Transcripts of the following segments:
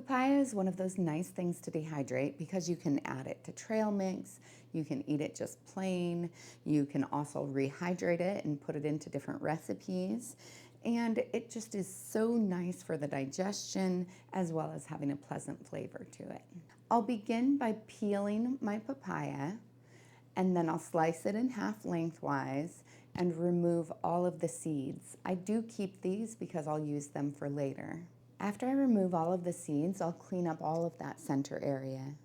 Papaya is one of those nice things to dehydrate because you can add it to trail mix, you can eat it just plain, you can also rehydrate it and put it into different recipes, and it just is so nice for the digestion as well as having a pleasant flavor to it. I'll begin by peeling my papaya, and then I'll slice it in half lengthwise and remove all of the seeds. I do keep these because I'll use them for later. After I remove all of the seeds, I'll clean up all of that center area.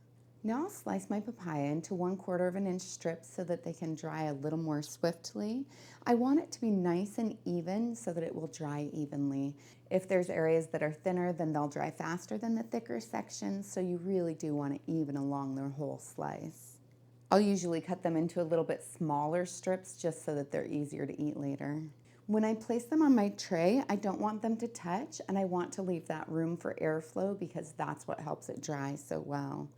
Now I'll slice my papaya into 1/4 of an inch strips so that they can dry a little more swiftly. I want it to be nice and even so that it will dry evenly. If there's areas that are thinner, then they'll dry faster than the thicker sections, so you really do want to even along their whole slice. I'll usually cut them into a little bit smaller strips just so that they're easier to eat later. When I place them on my tray, I don't want them to touch, and I want to leave that room for airflow because that's what helps it dry so well.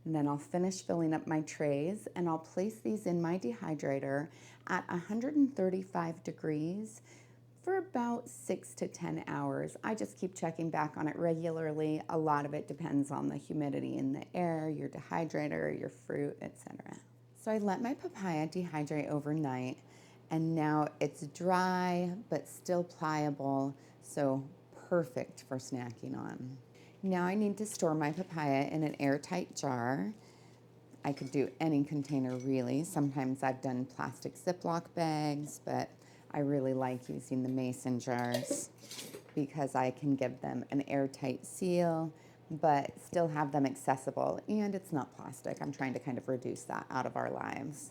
And then I'll finish filling up my trays, and I'll place these in my dehydrator at 135 degrees for about 6 to 10 hours. I just keep checking back on it regularly. A lot of it depends on the humidity in the air, your dehydrator, your fruit, etc. So I let my papaya dehydrate overnight, and now it's dry but still pliable, so perfect for snacking on. Now I need to store my papaya in an airtight jar. I could do any container really. Sometimes I've done plastic Ziploc bags, but I really like using the mason jars because I can give them an airtight seal but still have them accessible, and it's not plastic. I'm trying to kind of reduce that out of our lives.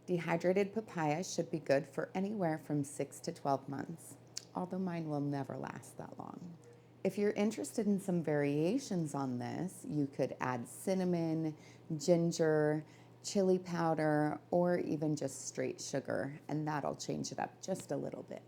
Dehydrated papaya should be good for anywhere from 6 to 12 months, although mine will never last that long. If you're interested in some variations on this, you could add cinnamon, ginger, chili powder, or even just straight sugar, and that'll change it up just a little bit.